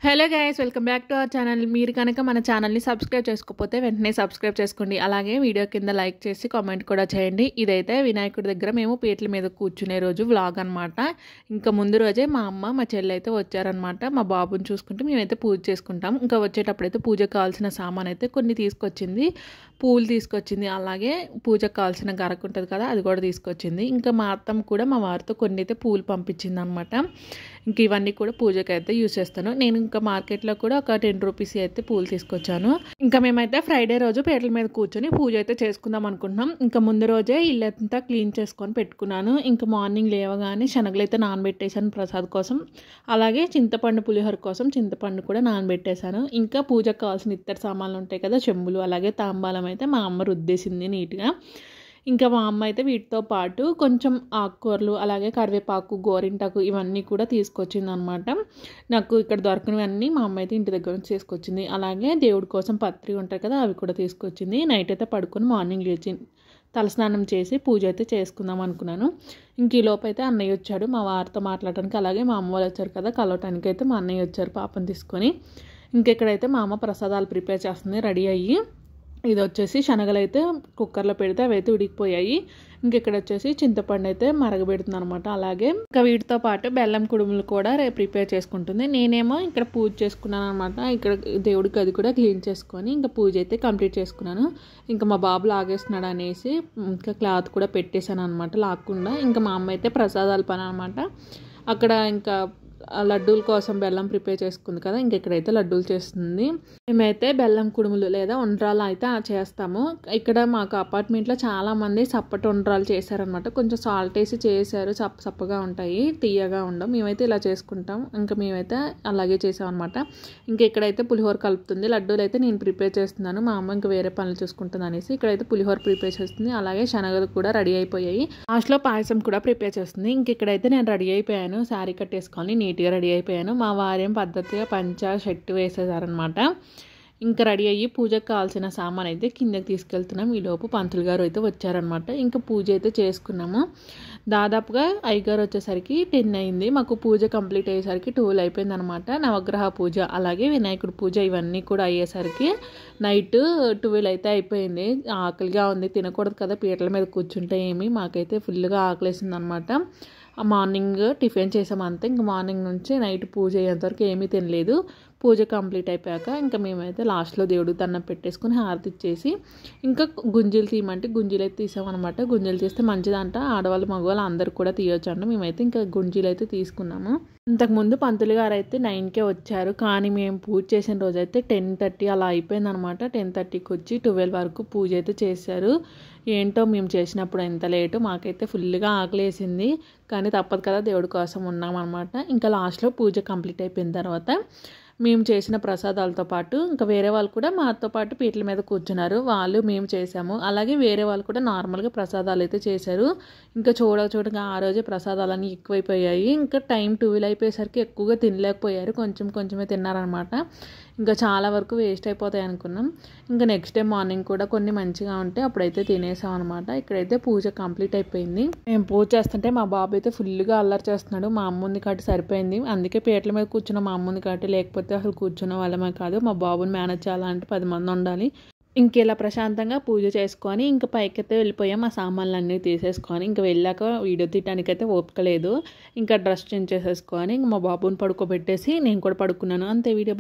Hello guys, welcome back to our channel. మీరు కనుక మన ఛానల్ని సబ్స్క్రైబ్ చేసుకోకపోతే వెంటనే సబ్స్క్రైబ్ చేసుకోండి. అలాగే వీడియో కింద లైక్ చేసి కామెంట్ కూడా చేయండి. ఇదైతే వినాయకుడి దగ్గర మేము పీటల మీద కూర్చునే రోజు వ్లాగ్ అనమాట. ఇంకా ముందు రోజే మా అమ్మ మా చెల్లి అయితే వచ్చారనమాట. మా బాబుని చూసుకుంటూ మేమైతే పూజ చేసుకుంటాం. ఇంకా వచ్చేటప్పుడైతే పూజకు కావాల్సిన సామాన్ అయితే కొన్ని తీసుకొచ్చింది. పూలు తీసుకొచ్చింది, అలాగే పూజకు కావాల్సిన గరకు ఉంటుంది కదా, అది కూడా తీసుకొచ్చింది. ఇంకా మా అత్తమ్మ కూడా మా వారితో కొన్ని అయితే పూలు పంపించింది అనమాట. ఇంక ఇవన్నీ కూడా పూజకి అయితే యూజ్ చేస్తాను నేను. ఇంకా మార్కెట్లో కూడా ఒక 10 రూపీస్ అయితే పూలు తీసుకొచ్చాను. ఇంకా మేమైతే ఫ్రైడే రోజు పీటల మీద కూర్చొని పూజ అయితే చేసుకుందాం అనుకుంటున్నాం. ఇంకా ముందు రోజే ఇల్లంతా క్లీన్ చేసుకొని పెట్టుకున్నాను. ఇంకా మార్నింగ్ లేవగానే శనగలు అయితే నానబెట్టేశాను ప్రసాద్ కోసం. అలాగే చింతపండు పులిహోర కోసం చింతపండు కూడా నానబెట్టేశాను. ఇంకా పూజకు కావాల్సిన ఇతర సామాన్లు ఉంటాయి కదా, చెంబులు అలాగే తాంబాలం అయితే మా అమ్మ రుద్దేసింది నీట్గా. ఇంకా మా అమ్మ అయితే వీటితో పాటు కొంచెం ఆకుకూరలు అలాగే కరివేపాకు, గోరింటాకు ఇవన్నీ కూడా తీసుకొచ్చింది అనమాట. నాకు ఇక్కడ దొరకనివన్నీ మా అమ్మ అయితే ఇంటి దగ్గర నుంచి తీసుకొచ్చింది. అలాగే దేవుడి కోసం పత్రి ఉంటాయి కదా, అవి కూడా తీసుకొచ్చింది. నైట్ అయితే పడుకొని మార్నింగ్ లేచి తలస్నానం చేసి పూజ అయితే చేసుకుందాం అనుకున్నాను. ఇంక ఈ లోపు అయితే అన్నయ్య వచ్చాడు మా వారితో మాట్లాడటానికి. అలాగే మా అమ్మ వాళ్ళు వచ్చారు కదా కలవటానికి, అయితే మా అన్నయ్య వచ్చారు పాపను తీసుకొని. ఇంకెక్కడైతే మా అమ్మ ప్రసాదాలు ప్రిపేర్ చేస్తుంది రెడీ అయ్యి. ఇది వచ్చేసి శనగలు అయితే కుక్కర్లో పెడితే అవి అయితే ఉడికిపోయాయి. ఇంకెక్కడ వచ్చేసి చింతపండు అయితే మరగబెడుతుంది అనమాట. అలాగే ఇంకా వీటితో పాటు బెల్లం కుడుములు కూడా ప్రిపేర్ చేసుకుంటుంది. నేనేమో ఇక్కడ పూజ చేసుకున్నాను అనమాట. ఇక్కడ దేవుడికి అది కూడా క్లీన్ చేసుకొని ఇంకా పూజ అయితే కంప్లీట్ చేసుకున్నాను. ఇంకా మా బాబు లాగేస్తున్నాడు అనేసి ఇంకా క్లాత్ కూడా పెట్టేశాను అనమాట లాక్కుండా. ఇంకా మా అమ్మ అయితే ప్రసాదాల పని అనమాట. అక్కడ ఇంకా లడ్డూల కోసం బెల్లం ప్రిపేర్ చేసుకుంది కదా, ఇంకెక్కడైతే లడ్డూలు చేస్తుంది. మేమైతే బెల్లం కుడుములు లేదా ఉండ్రాలు అయితే చేస్తాము. ఇక్కడ మాకు అపార్ట్మెంట్లో చాలామంది సప్పటి ఉండ్రాలు చేశారనమాట. కొంచెం సాల్ట్ వేసి చేశారు, సప్పగా ఉంటాయి, తీయగా ఉండవు. మేమైతే ఇలా చేసుకుంటాం. ఇంకా మేమైతే అలాగే చేసాం అనమాట. ఇంకెక్కడైతే పులిహోర కలుపుతుంది. లడ్డూలు అయితే నేను ప్రిపేర్ చేస్తున్నాను, మా అమ్మ ఇంకా వేరే పనులు చూసుకుంటుంది అనేసి ఇక్కడైతే పులిహోర ప్రిపేర్ చేస్తుంది. అలాగే శనగలు కూడా రెడీ అయిపోయాయి. లాస్ట్లో పాయసం కూడా ప్రిపేర్ చేస్తుంది. ఇంకెక్కడైతే నేను రెడీ అయిపోయాను, శారీ కట్టేసుకొని నీట్గా రెడీ అయిపోయాను. మా వారేం పద్ధతిగా పంచ షర్ట్ వేసేసారనమాట. ఇంకా రెడీ అయ్యి పూజకు కావాల్సిన సామాన్ అయితే కిందకి తీసుకెళ్తున్నాం. ఈలోపు పంతులు గారు అయితే వచ్చారనమాట. ఇంకా పూజ అయితే చేసుకున్నాము. దాదాపుగా అయ్యగారు వచ్చేసరికి 10 అయింది. మాకు పూజ కంప్లీట్ అయ్యేసరికి 12 అయిపోయింది అనమాట. నవగ్రహ పూజ అలాగే వినాయకుడి పూజ ఇవన్నీ కూడా అయ్యేసరికి నైట్ 12 అయితే అయిపోయింది. ఆకలిగా ఉంది, తినకూడదు కదా పీటల మీద కూర్చుంటే ఏమి. మాకైతే ఫుల్గా ఆకలేసింది అనమాట. మార్నింగ్ టిఫిన్ చేసాం అంతే. ఇంకా మార్నింగ్ నుంచి నైట్ పూజ అయ్యేంతవరకు ఏమీ తినలేదు. పూజ కంప్లీట్ అయిపోయాక ఇంకా మేమైతే లాస్ట్లో దేవుడికి దండం పెట్టేసుకుని హారతి ఇచ్చేసి ఇంకా గుంజీలు తీయమంటే గుంజీలు అయితే తీసామన్నమాట. గుంజీలు తీస్తే మంచిదంట, ఆడవాళ్ళు మగవాళ్ళు అందరు కూడా తీయొచ్చు అంట. మేమైతే ఇంకా గుంజీలు అయితే తీసుకున్నాము. ఇంతకుముందు పంతులు గారు అయితే 9కే వచ్చారు, కానీ మేము పూజ చేసిన రోజు అయితే 10:30 అలా అయిపోయింది అనమాట. 10:30కి వచ్చి 12 వరకు పూజ అయితే చేశారు. ఏంటో మేము చేసినప్పుడు ఎంత లేటు, మాకైతే ఫుల్గా ఆకలేసింది, కానీ తప్పదు కదా దేవుడి కోసం ఉన్నామన్నమాట. ఇంకా లాస్ట్లో పూజ కంప్లీట్ అయిపోయిన తర్వాత మేము చేసిన ప్రసాదాలతో పాటు ఇంకా వేరే వాళ్ళు కూడా మాతో పాటు పీటల మీద కూర్చున్నారు. వాళ్ళు మేము చేసాము. అలాగే వేరే వాళ్ళు కూడా నార్మల్గా ప్రసాదాలు అయితే చేశారు. ఇంకా చూడగా ఆ రోజే ప్రసాదాలన్నీ ఎక్కువైపోయాయి. ఇంకా టైం 12 అయిపోయేసరికి ఎక్కువగా తినలేకపోయారు, కొంచెమే తిన్నారనమాట. ఇంకా చాలా వరకు వేస్ట్ అయిపోతాయి అనుకున్నాం. ఇంకా నెక్స్ట్ డే మార్నింగ్ కూడా కొన్ని మంచిగా ఉంటే అప్పుడైతే తినేసాం అనమాట. ఇక్కడైతే పూజ కంప్లీట్ అయిపోయింది. మేము పూజ చేస్తుంటే మా బాబు అయితే ఫుల్గా అల్లరి చేస్తున్నాడు. మా అమ్ముంది కాబట్టి సరిపోయింది, అందుకే పీటల మీద కూర్చున్న మా అమ్ముంది కాబట్టి, లేకపోతే అసలు కూర్చున్న వాళ్ళమే కాదు. మా బాబుని మేనేజ్ చేయాలంటే 10 మంది ఉండాలి. ఇంకెలా ప్రశాంతంగా పూజ చేసుకొని ఇంకా పైకైతే వెళ్ళిపోయాం. ఆ సామాన్లు అన్నీ తీసేసుకొని ఇంకా వెళ్ళాక వీడియో తీయడానికి అయితే ఓపిక లేదు. ఇంకా డ్రెస్ చేంజ్ చేసేసుకొని ఇంకా మా బాబుని పడుకోబెట్టేసి నేను కూడా పడుకున్నాను అంతే. వీడియో